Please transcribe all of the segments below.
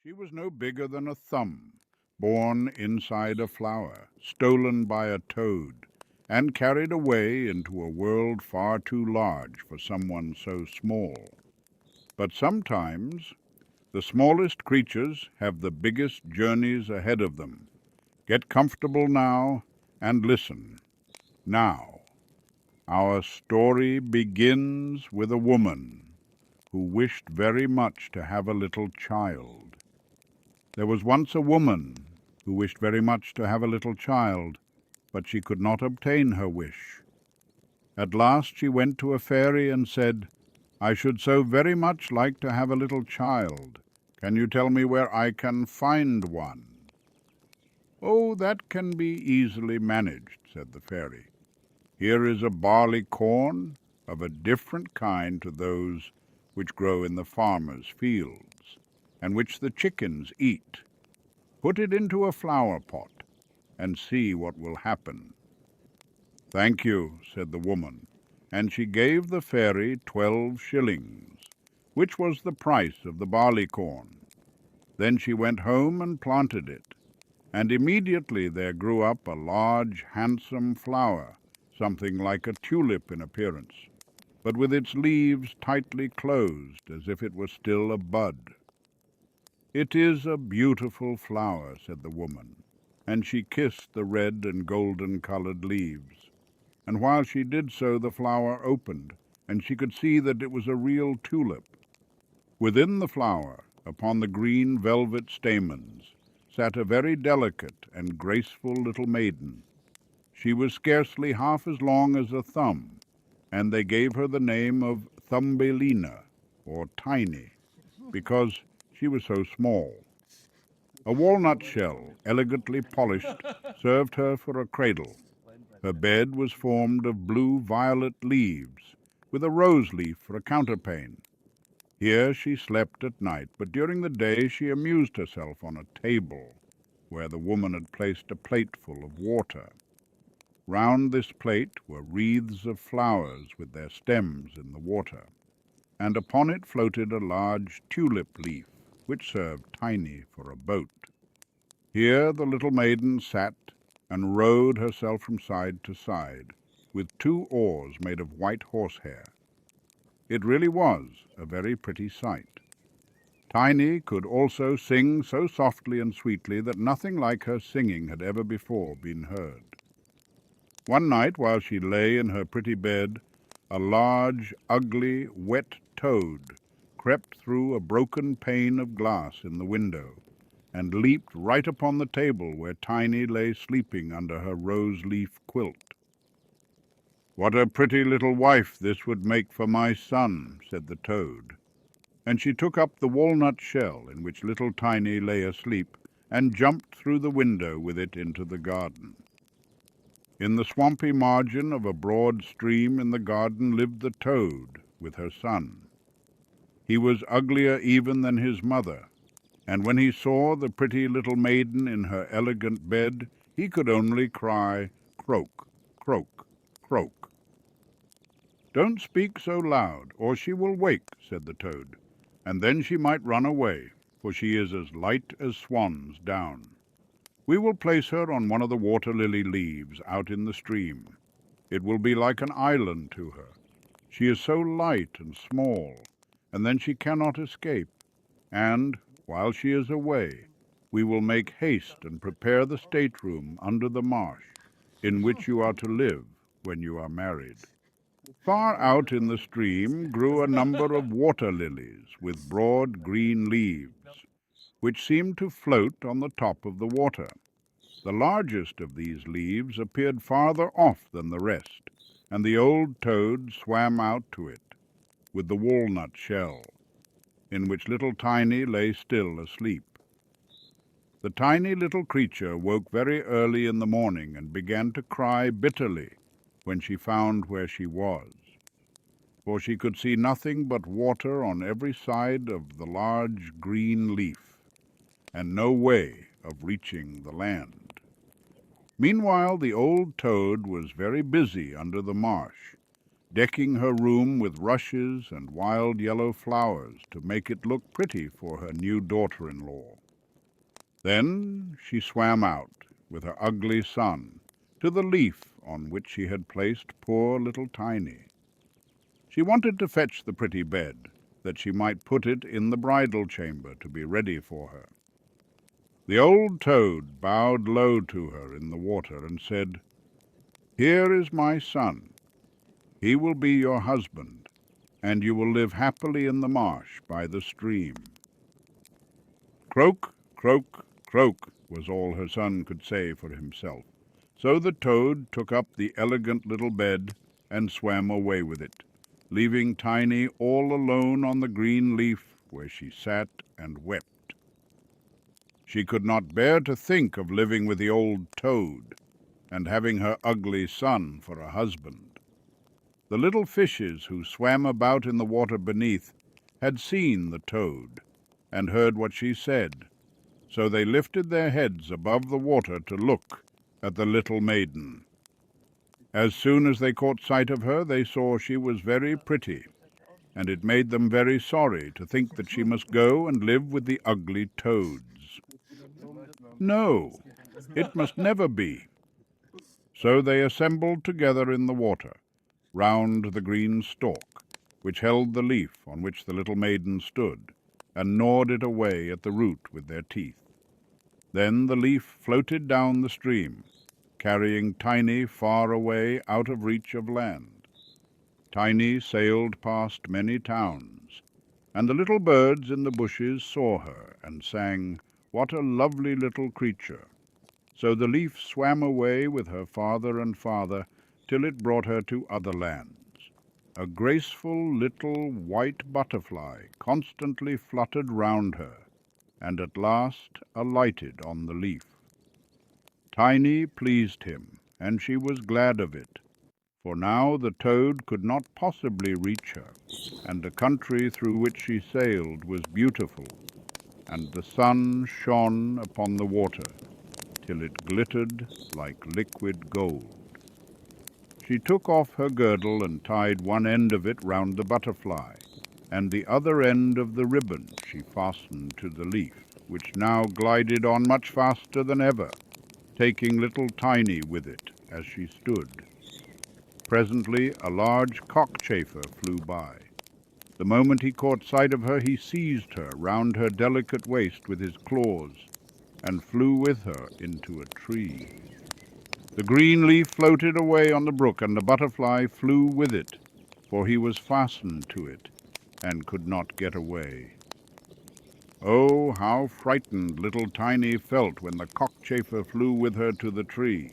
She was no bigger than a thumb, born inside a flower, stolen by a toad, and carried away into a world far too large for someone so small. But sometimes the smallest creatures have the biggest journeys ahead of them. Get comfortable now and listen. Now, our story begins with a woman who wished very much to have a little child. There was once a woman who wished very much to have a little child, but she could not obtain her wish. At last she went to a fairy and said, "I should so very much like to have a little child. Can you tell me where I can find one?" "Oh, that can be easily managed," said the fairy. "Here is a barley corn of a different kind to those which grow in the farmer's fields, and which the chickens eat. Put it into a flower pot, and see what will happen." "Thank you," said the woman, and she gave the fairy 12 shillings, which was the price of the barley corn. Then she went home and planted it, and immediately there grew up a large, handsome flower, something like a tulip in appearance, but with its leaves tightly closed, as if it were still a bud. "It is a beautiful flower," said the woman, and she kissed the red and golden-colored leaves. And while she did so, the flower opened, and she could see that it was a real tulip. Within the flower, upon the green velvet stamens, sat a very delicate and graceful little maiden. She was scarcely half as long as a thumb, and they gave her the name of Thumbelina, or Tiny, because she was so small. A walnut shell, elegantly polished, served her for a cradle. Her bed was formed of blue-violet leaves, with a rose leaf for a counterpane. Here she slept at night, but during the day she amused herself on a table, where the woman had placed a plateful of water. Round this plate were wreaths of flowers with their stems in the water, and upon it floated a large tulip leaf, which served Tiny for a boat. Here the little maiden sat and rowed herself from side to side, with 2 oars made of white horsehair. It really was a very pretty sight. Tiny could also sing so softly and sweetly that nothing like her singing had ever before been heard. One night, while she lay in her pretty bed, a large, ugly, wet toad crept through a broken pane of glass in the window, and leaped right upon the table where Tiny lay sleeping under her rose-leaf quilt. "What a pretty little wife this would make for my son," said the toad, and she took up the walnut shell in which little Tiny lay asleep, and jumped through the window with it into the garden. In the swampy margin of a broad stream in the garden lived the toad with her son. He was uglier even than his mother, and when he saw the pretty little maiden in her elegant bed, he could only cry, "Croak, croak, croak." "Don't speak so loud, or she will wake," said the toad, "and then she might run away, for she is as light as swan's down. We will place her on one of the water-lily leaves out in the stream. It will be like an island to her. She is so light and small, and then she cannot escape, and while she is away, we will make haste and prepare the stateroom under the marsh, in which you are to live when you are married." Far out in the stream grew a number of water lilies with broad green leaves, which seemed to float on the top of the water. The largest of these leaves appeared farther off than the rest, and the old toad swam out to it, with the walnut shell, in which little Tiny lay still asleep. The tiny little creature woke very early in the morning and began to cry bitterly when she found where she was, for she could see nothing but water on every side of the large green leaf, and no way of reaching the land. Meanwhile the old toad was very busy under the marsh, decking her room with rushes and wild yellow flowers to make it look pretty for her new daughter-in-law. Then she swam out with her ugly son to the leaf on which she had placed poor little Tiny. She wanted to fetch the pretty bed, that she might put it in the bridal chamber to be ready for her. The old toad bowed low to her in the water and said, "Here is my son. He will be your husband, and you will live happily in the marsh by the stream." "Croak, croak, croak," was all her son could say for himself. So the toad took up the elegant little bed and swam away with it, leaving Tiny all alone on the green leaf, where she sat and wept. She could not bear to think of living with the old toad and having her ugly son for a husband. The little fishes who swam about in the water beneath had seen the toad and heard what she said, so they lifted their heads above the water to look at the little maiden. As soon as they caught sight of her, they saw she was very pretty, and it made them very sorry to think that she must go and live with the ugly toads. No, it must never be. So they assembled together in the water, round the green stalk, which held the leaf on which the little maiden stood, and gnawed it away at the root with their teeth. Then the leaf floated down the stream, carrying Tiny far away out of reach of land. Tiny sailed past many towns, and the little birds in the bushes saw her and sang, "What a lovely little creature!" So the leaf swam away with her father and father till it brought her to other lands. A graceful little white butterfly constantly fluttered round her, and at last alighted on the leaf. Tiny pleased him, and she was glad of it, for now the toad could not possibly reach her, and the country through which she sailed was beautiful, and the sun shone upon the water till it glittered like liquid gold. She took off her girdle and tied one end of it round the butterfly, and the other end of the ribbon she fastened to the leaf, which now glided on much faster than ever, taking little Tiny with it as she stood. Presently a large cockchafer flew by. The moment he caught sight of her, he seized her round her delicate waist with his claws, and flew with her into a tree. The green leaf floated away on the brook, and the butterfly flew with it, for he was fastened to it, and could not get away. Oh, how frightened little Tiny felt when the cockchafer flew with her to the tree!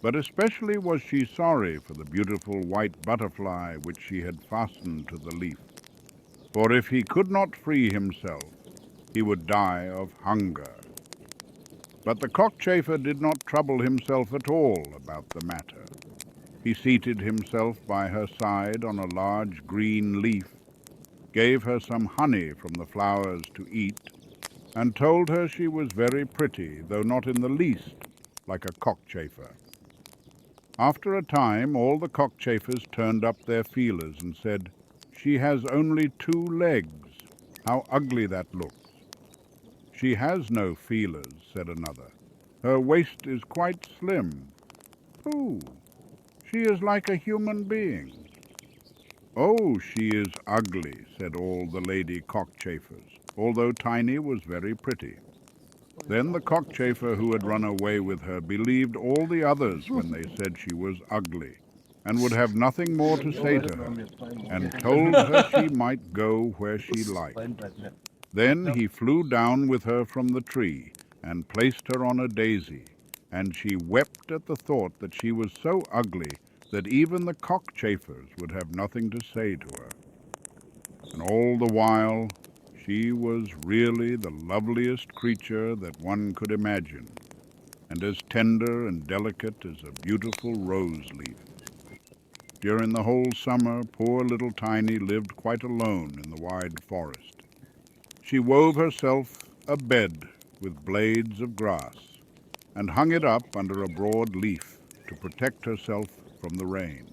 But especially was she sorry for the beautiful white butterfly which she had fastened to the leaf, for if he could not free himself, he would die of hunger. But the cockchafer did not trouble himself at all about the matter. He seated himself by her side on a large green leaf, gave her some honey from the flowers to eat, and told her she was very pretty, though not in the least like a cockchafer. After a time all the cockchafers turned up their feelers and said, "She has only 2 legs. How ugly that looks." "She has no feelers," said another. "Her waist is quite slim." "Pooh! She is like a human being." "Oh, she is ugly," said all the lady cockchafers, although Tiny was very pretty. Then the cockchafer who had run away with her believed all the others when they said she was ugly, and would have nothing more to say to her, and told her she might go where she liked. Then he flew down with her from the tree, and placed her on a daisy, and she wept at the thought that she was so ugly that even the cockchafers would have nothing to say to her. And all the while she was really the loveliest creature that one could imagine, and as tender and delicate as a beautiful rose leaf. During the whole summer, poor little Tiny lived quite alone in the wide forest. She wove herself a bed with blades of grass, and hung it up under a broad leaf to protect herself from the rain.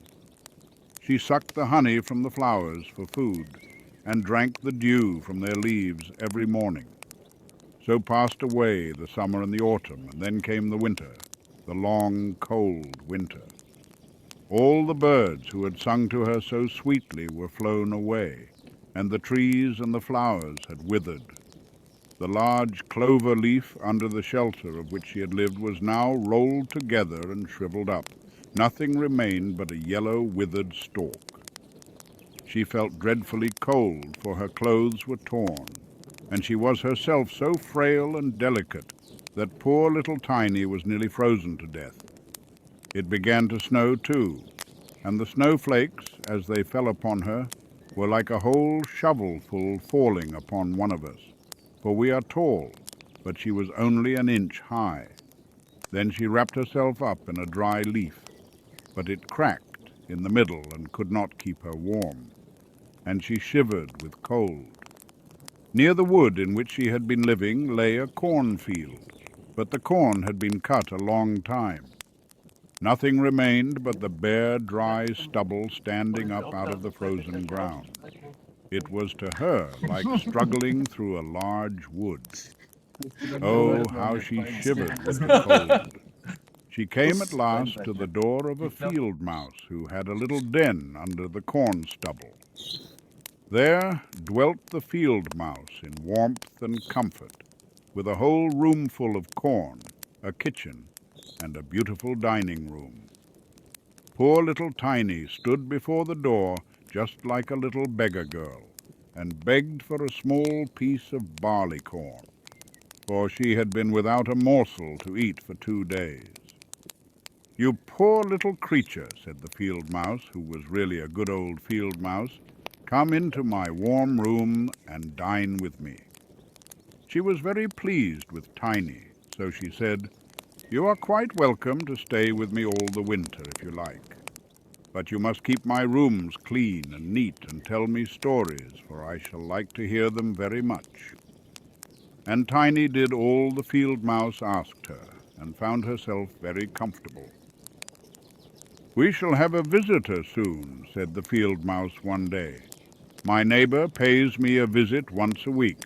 She sucked the honey from the flowers for food, and drank the dew from their leaves every morning. So passed away the summer and the autumn, and then came the winter, the long, cold winter. All the birds who had sung to her so sweetly were flown away, and the trees and the flowers had withered. The large clover leaf under the shelter of which she had lived was now rolled together and shriveled up. Nothing remained but a yellow, withered stalk. She felt dreadfully cold, for her clothes were torn, and she was herself so frail and delicate that poor little Tiny was nearly frozen to death. It began to snow too, and the snowflakes, as they fell upon her, were like a whole shovelful falling upon one of us, for we are tall, but she was only an inch high. Then she wrapped herself up in a dry leaf, but it cracked in the middle and could not keep her warm, and she shivered with cold. Near the wood in which she had been living lay a cornfield, but the corn had been cut a long time. Nothing remained but the bare, dry stubble standing up out of the frozen ground. It was to her like struggling through a large wood. Oh, how she shivered with the cold. She came at last to the door of a field mouse who had a little den under the corn stubble. There dwelt the field mouse in warmth and comfort, with a whole roomful of corn, a kitchen, and a beautiful dining room. Poor little Tiny stood before the door just like a little beggar girl, and begged for a small piece of barley corn, for she had been without a morsel to eat for 2 days. "You poor little creature," said the field mouse, who was really a good old field mouse, "come into my warm room and dine with me." She was very pleased with Tiny, so she said, "You are quite welcome to stay with me all the winter if you like. But you must keep my rooms clean and neat and tell me stories, for I shall like to hear them very much." And Tiny did all the field mouse asked her, and found herself very comfortable. "We shall have a visitor soon," said the field mouse one day. "My neighbor pays me a visit once a week.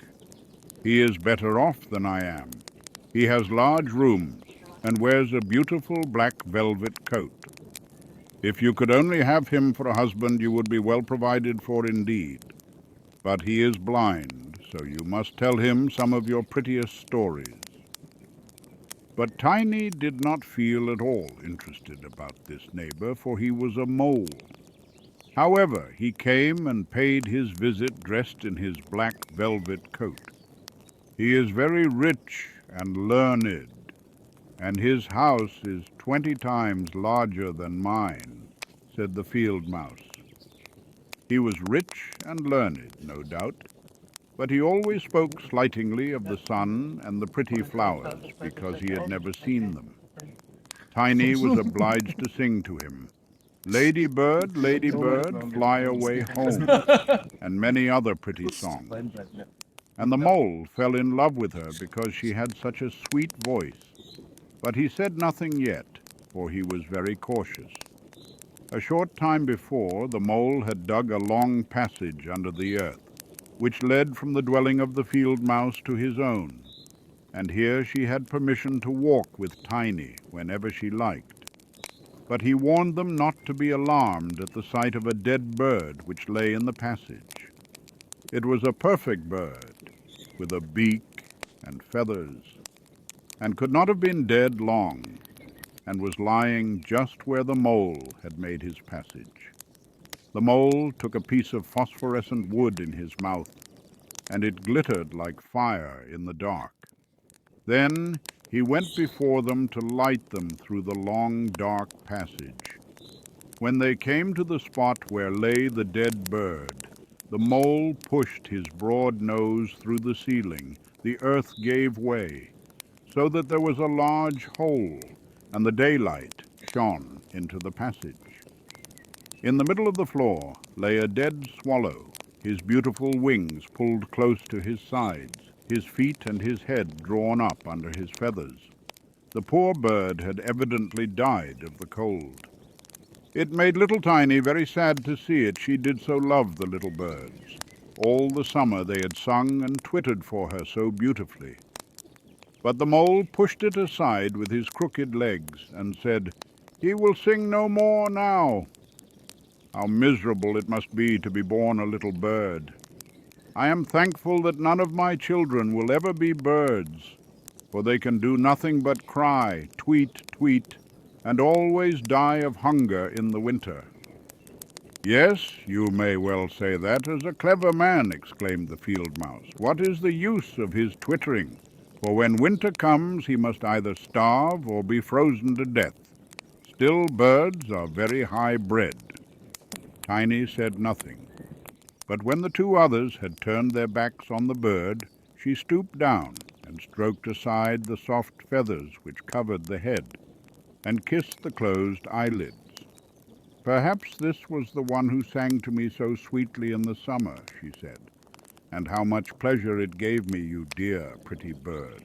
He is better off than I am. He has large rooms, and wears a beautiful black velvet coat. If you could only have him for a husband, you would be well provided for indeed. But he is blind, so you must tell him some of your prettiest stories." But Tiny did not feel at all interested about this neighbor, for he was a mole. However, he came and paid his visit dressed in his black velvet coat. "He is very rich and learned, and his house is 20 times larger than mine," said the field mouse. He was rich and learned, no doubt, but he always spoke slightingly of the sun and the pretty flowers, because he had never seen them. Tiny was obliged to sing to him, lady bird, fly away home," and many other pretty songs. And the mole fell in love with her because she had such a sweet voice. But he said nothing yet, for he was very cautious. A short time before, the mole had dug a long passage under the earth, which led from the dwelling of the field mouse to his own, and here she had permission to walk with Tiny whenever she liked. But he warned them not to be alarmed at the sight of a dead bird which lay in the passage. It was a perfect bird, with a beak and feathers, and could not have been dead long, and was lying just where the mole had made his passage. The mole took a piece of phosphorescent wood in his mouth, and it glittered like fire in the dark. Then he went before them to light them through the long, dark passage. When they came to the spot where lay the dead bird, the mole pushed his broad nose through the ceiling. The earth gave way, so that there was a large hole, and the daylight shone into the passage. In the middle of the floor lay a dead swallow, his beautiful wings pulled close to his sides, his feet and his head drawn up under his feathers. The poor bird had evidently died of the cold. It made little Tiny very sad to see it. She did so love the little birds. All the summer they had sung and twittered for her so beautifully. But the mole pushed it aside with his crooked legs and said, "He will sing no more now. How miserable it must be to be born a little bird. I am thankful that none of my children will ever be birds, for they can do nothing but cry, tweet, tweet, and always die of hunger in the winter." "Yes, you may well say that as a clever man," exclaimed the field mouse. "What is the use of his twittering? For when winter comes he must either starve or be frozen to death. Still, birds are very high bred." Tiny said nothing, but when the two others had turned their backs on the bird, she stooped down and stroked aside the soft feathers which covered the head, and kissed the closed eyelids. "Perhaps this was the one who sang to me so sweetly in the summer," she said, "and how much pleasure it gave me, you dear, pretty bird."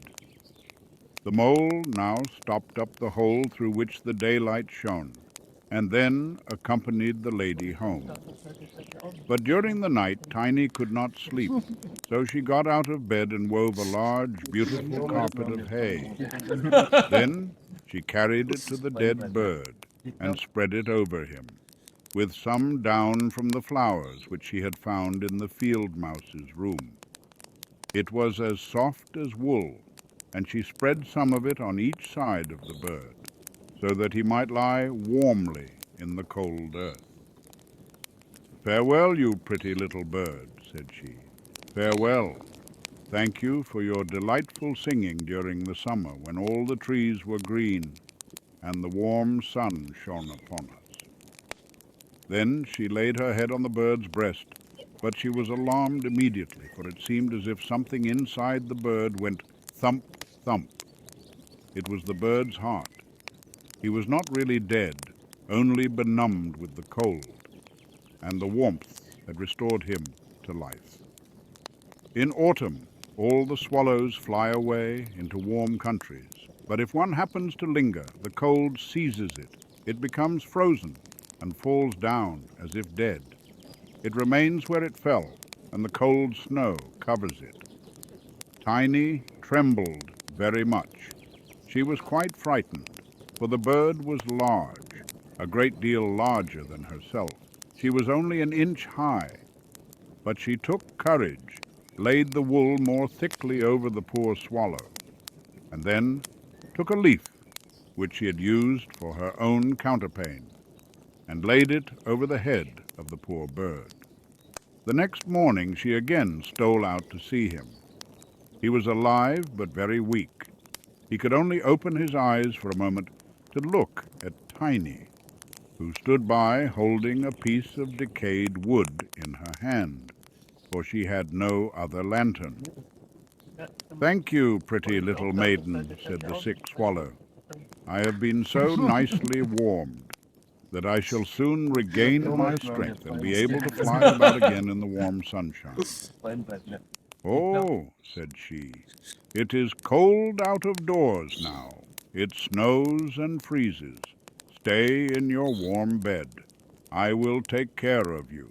The mole now stopped up the hole through which the daylight shone, and then accompanied the lady home. But during the night Tiny could not sleep, so she got out of bed and wove a large, beautiful carpet of hay. Then she carried it to the dead bird and spread it over him, with some down from the flowers which she had found in the field mouse's room. It was as soft as wool, and she spread some of it on each side of the bird, so that he might lie warmly in the cold earth. "Farewell, you pretty little bird," said she. "Farewell. Thank you for your delightful singing during the summer when all the trees were green and the warm sun shone upon us." Then she laid her head on the bird's breast, but she was alarmed immediately, for it seemed as if something inside the bird went thump, thump. It was the bird's heart. He was not really dead, only benumbed with the cold, and the warmth had restored him to life. In autumn, all the swallows fly away into warm countries, but if one happens to linger, the cold seizes it. It becomes frozen and falls down as if dead. It remains where it fell, and the cold snow covers it. Tiny trembled very much. She was quite frightened, for the bird was large, a great deal larger than herself. She was only an inch high, but she took courage, laid the wool more thickly over the poor swallow, and then took a leaf, which she had used for her own counterpane, and laid it over the head of the poor bird. The next morning she again stole out to see him. He was alive but very weak. He could only open his eyes for a moment to look at Tiny, who stood by holding a piece of decayed wood in her hand, for she had no other lantern. "Thank you, pretty little maiden," said the sick swallow. "I have been so nicely warmed that I shall soon regain my strength and be able to fly about again in the warm sunshine." "Oh," said she, "it is cold out of doors now. It snows and freezes. Stay in your warm bed. I will take care of you."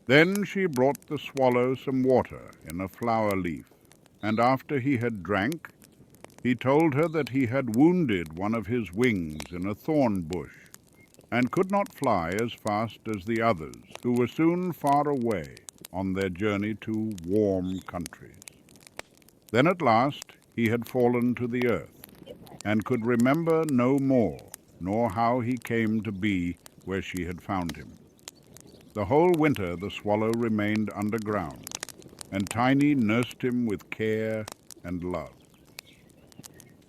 Then she brought the swallow some water in a flower leaf, and after he had drank, he told her that he had wounded one of his wings in a thorn bush, and could not fly as fast as the others, who were soon far away on their journey to warm countries. Then at last he had fallen to the earth, and could remember no more, nor how he came to be where she had found him. The whole winter the swallow remained underground, and Tiny nursed him with care and love.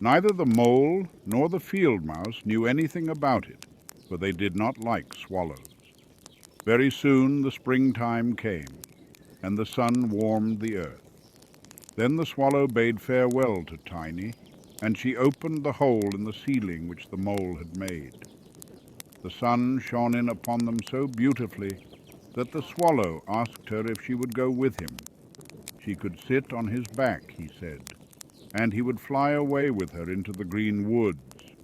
Neither the mole nor the field mouse knew anything about it, for they did not like swallows. Very soon the springtime came, and the sun warmed the earth. Then the swallow bade farewell to Tiny, and she opened the hole in the ceiling which the mole had made. The sun shone in upon them so beautifully that the swallow asked her if she would go with him. She could sit on his back, he said, and he would fly away with her into the green woods.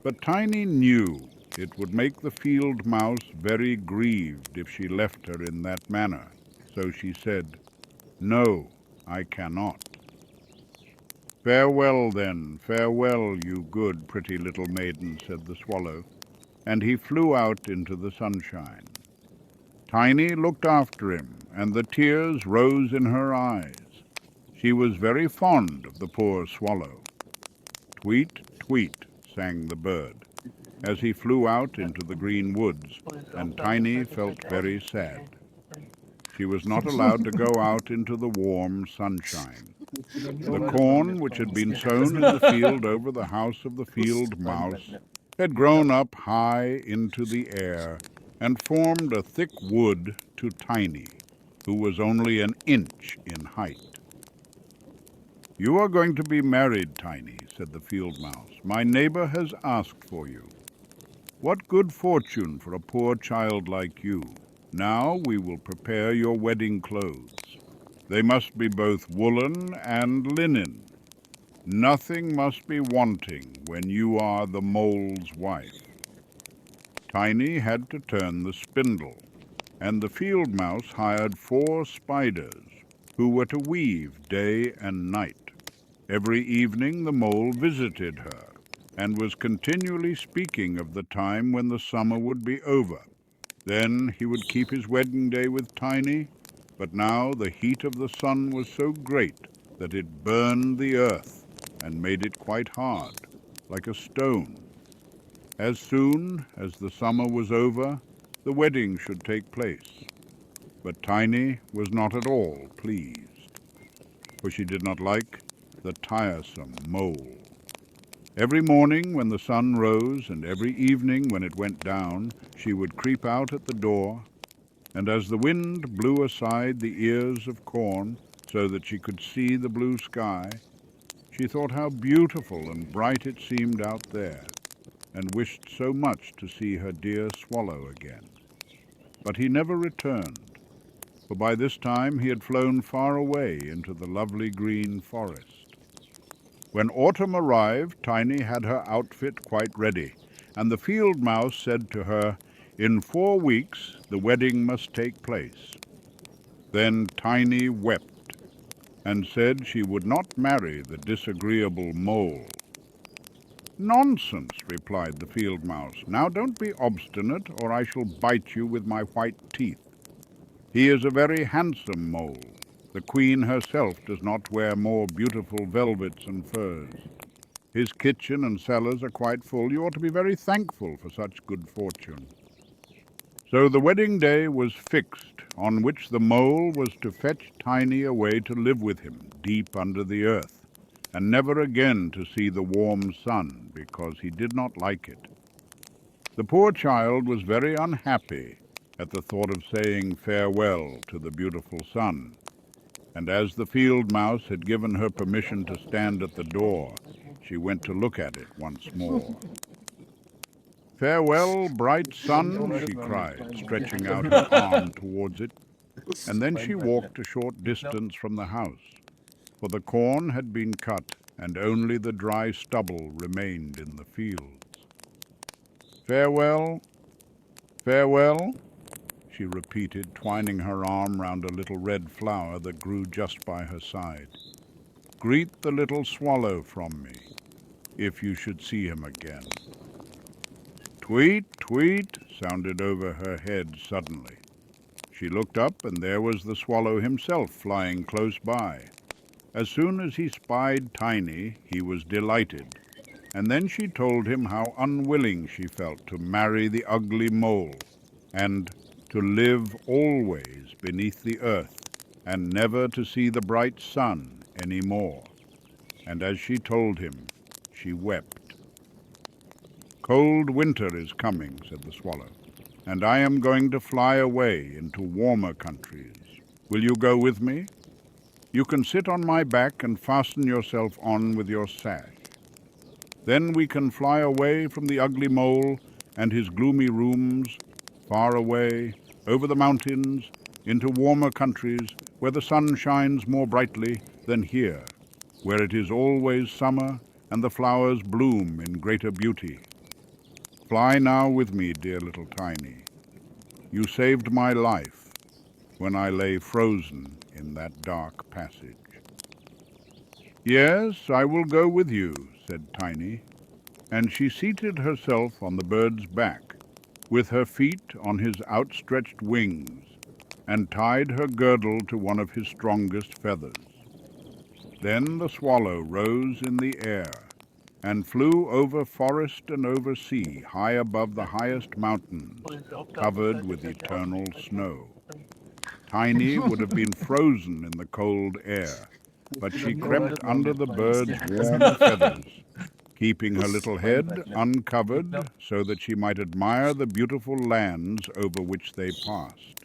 But Tiny knew It would make the field mouse very grieved if she left her in that manner. So she said, "No, I cannot." "Farewell, then, farewell, you good, pretty little maiden," said the swallow, and he flew out into the sunshine. Tiny looked after him, and the tears rose in her eyes. She was very fond of the poor swallow. "Tweet, tweet," sang the bird, as he flew out into the green woods, and Tiny felt very sad. She was not allowed to go out into the warm sunshine. The corn, which had been sown in the field over the house of the field mouse, had grown up high into the air and formed a thick wood to Tiny, who was only an inch in height. "You are going to be married, Tiny," said the field mouse. "My neighbor has asked for you. What good fortune for a poor child like you. Now we will prepare your wedding clothes. They must be both woolen and linen. Nothing must be wanting when you are the mole's wife." Tiny had to turn the spindle, and the field mouse hired 4 spiders, who were to weave day and night. Every evening the mole visited her, and was continually speaking of the time when the summer would be over. Then he would keep his wedding day with Tiny, but now the heat of the sun was so great that it burned the earth and made it quite hard, like a stone. As soon as the summer was over, the wedding should take place. But Tiny was not at all pleased, for she did not like the tiresome mole. Every morning when the sun rose, and every evening when it went down, she would creep out at the door, and as the wind blew aside the ears of corn so that she could see the blue sky, she thought how beautiful and bright it seemed out there, and wished so much to see her dear swallow again. But he never returned, for by this time he had flown far away into the lovely green forest. When autumn arrived, Tiny had her outfit quite ready, and the field mouse said to her, "In 4 weeks the wedding must take place." Then Tiny wept, and said she would not marry the disagreeable mole. "Nonsense," replied the field mouse. "Now don't be obstinate, or I shall bite you with my white teeth. He is a very handsome mole. The queen herself does not wear more beautiful velvets and furs. His kitchen and cellars are quite full. You ought to be very thankful for such good fortune." So the wedding day was fixed, on which the mole was to fetch Tiny away to live with him deep under the earth, and never again to see the warm sun, because he did not like it. The poor child was very unhappy at the thought of saying farewell to the beautiful sun, and as the field mouse had given her permission to stand at the door, she went to look at it once more. "Farewell, bright sun," she cried, stretching out her arm towards it, and then she walked a short distance from the house, for the corn had been cut, and only the dry stubble remained in the fields. "Farewell, farewell," she repeated, twining her arm round a little red flower that grew just by her side. "Greet the little swallow from me, if you should see him again." "Tweet, tweet," sounded over her head suddenly. She looked up, and there was the swallow himself flying close by. As soon as he spied Tiny, he was delighted, and then she told him how unwilling she felt to marry the ugly mole, and to live always beneath the earth, and never to see the bright sun any more. And as she told him, she wept. "Cold winter is coming," said the swallow, "and I am going to fly away into warmer countries. Will you go with me? You can sit on my back and fasten yourself on with your sash. Then we can fly away from the ugly mole and his gloomy rooms, far away, over the mountains, into warmer countries where the sun shines more brightly than here, where it is always summer and the flowers bloom in greater beauty." Fly now with me, dear little Tiny. You saved my life when I lay frozen in that dark passage. Yes, I will go with you, said Tiny, and she seated herself on the bird's back, with her feet on his outstretched wings, and tied her girdle to one of his strongest feathers. Then the swallow rose in the air, and flew over forest and over sea, high above the highest mountains, covered with eternal snow. Tiny would have been frozen in the cold air, but she crept under the bird's warm feathers, keeping her little head uncovered so that she might admire the beautiful lands over which they passed.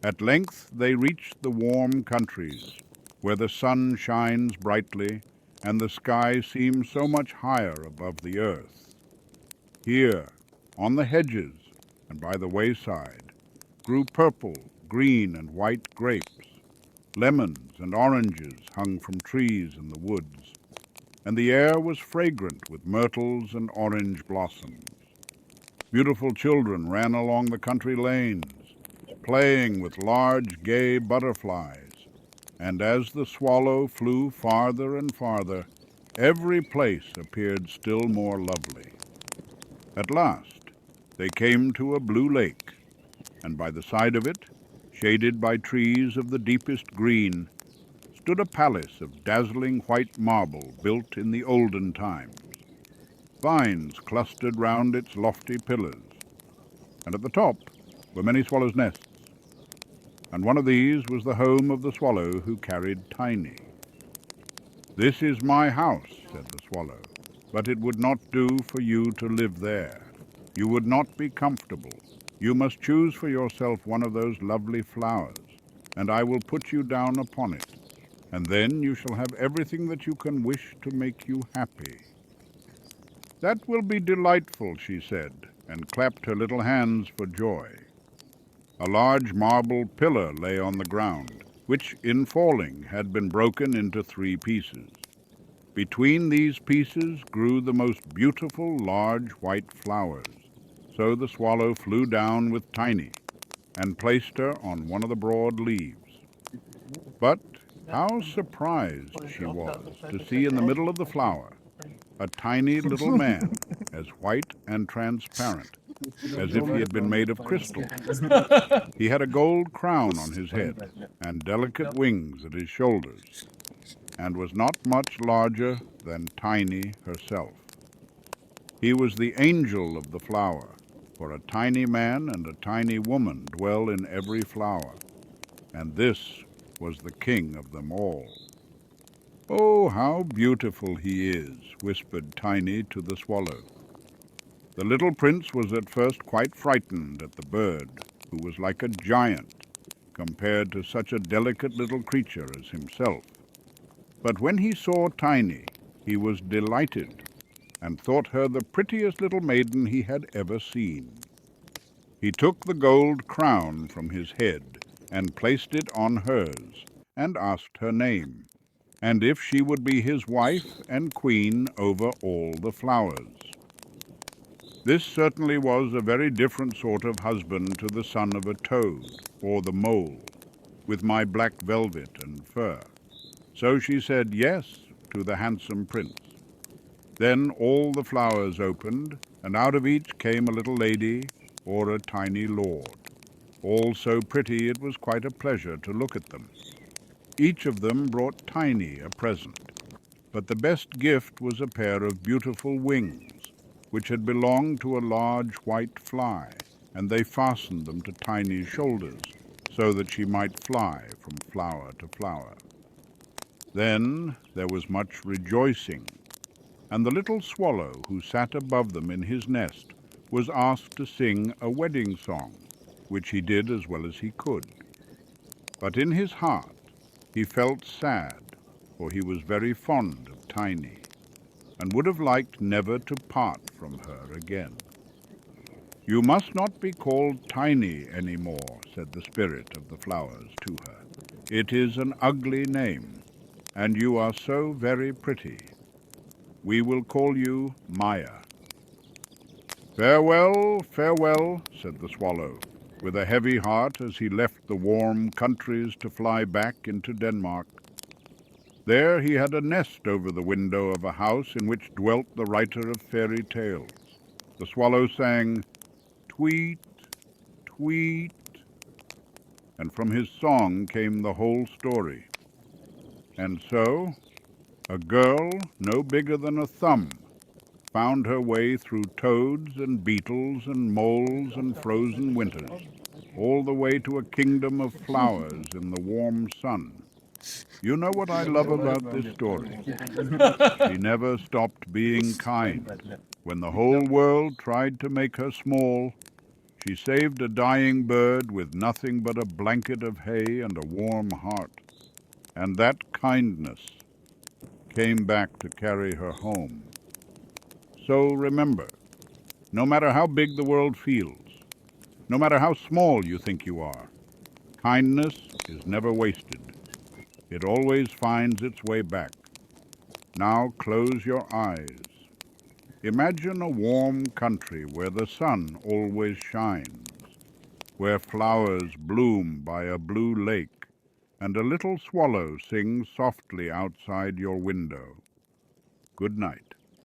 At length they reached the warm countries, where the sun shines brightly and the sky seems so much higher above the earth. Here, on the hedges and by the wayside, grew purple, green, and white grapes. Lemons and oranges hung from trees in the woods, and the air was fragrant with myrtles and orange blossoms. Beautiful children ran along the country lanes, playing with large, gay butterflies, and as the swallow flew farther and farther, every place appeared still more lovely. At last they came to a blue lake, and by the side of it, shaded by trees of the deepest green, stood a palace of dazzling white marble built in the olden times. Vines clustered round its lofty pillars, and at the top were many swallows' nests, and one of these was the home of the swallow who carried Tiny. "This is my house," said the swallow, "but it would not do for you to live there. You would not be comfortable. You must choose for yourself one of those lovely flowers, and I will put you down upon it, and then you shall have everything that you can wish to make you happy." "That will be delightful," she said, and clapped her little hands for joy. A large marble pillar lay on the ground, which in falling had been broken into 3 pieces. Between these pieces grew the most beautiful large white flowers. So the swallow flew down with Tiny and placed her on one of the broad leaves. But how surprised she was to see in the middle of the flower a tiny little man, as white and transparent as if he had been made of crystal. He had a gold crown on his head and delicate wings at his shoulders, and was not much larger than Tiny herself. He was the angel of the flower, for a tiny man and a tiny woman dwell in every flower, and this was the king of them all. "Oh, how beautiful he is," whispered Tiny to the swallow. The little prince was at first quite frightened at the bird, who was like a giant compared to such a delicate little creature as himself. But when he saw Tiny, he was delighted, and thought her the prettiest little maiden he had ever seen. He took the gold crown from his head and placed it on hers, and asked her name, and if she would be his wife and queen over all the flowers. This certainly was a very different sort of husband to the son of a toad, or the mole, with my black velvet and fur. So she said yes to the handsome prince. Then all the flowers opened, and out of each came a little lady or a tiny lord, all so pretty it was quite a pleasure to look at them. Each of them brought Tiny a present, but the best gift was a pair of beautiful wings, which had belonged to a large white fly, and they fastened them to Tiny's shoulders, so that she might fly from flower to flower. Then there was much rejoicing, and the little swallow who sat above them in his nest was asked to sing a wedding song, which he did as well as he could. But in his heart he felt sad, for he was very fond of Tiny, and would have liked never to part from her again. "You must not be called Tiny any more," said the spirit of the flowers to her. "It is an ugly name, and you are so very pretty. We will call you Maya." "Farewell, farewell," said the swallow, with a heavy heart as he left the warm countries to fly back into Denmark. There he had a nest over the window of a house in which dwelt the writer of fairy tales. The swallow sang, "Tweet, tweet," and from his song came the whole story. And so, a girl no bigger than a thumb found her way through toads and beetles and moles and frozen winters, all the way to a kingdom of flowers in the warm sun. You know what I love about this story? She never stopped being kind. When the whole world tried to make her small, she saved a dying bird with nothing but a blanket of hay and a warm heart. And that kindness came back to carry her home. So remember, no matter how big the world feels, no matter how small you think you are, kindness is never wasted. It always finds its way back. Now close your eyes. Imagine a warm country where the sun always shines, where flowers bloom by a blue lake, and a little swallow sings softly outside your window. Good night.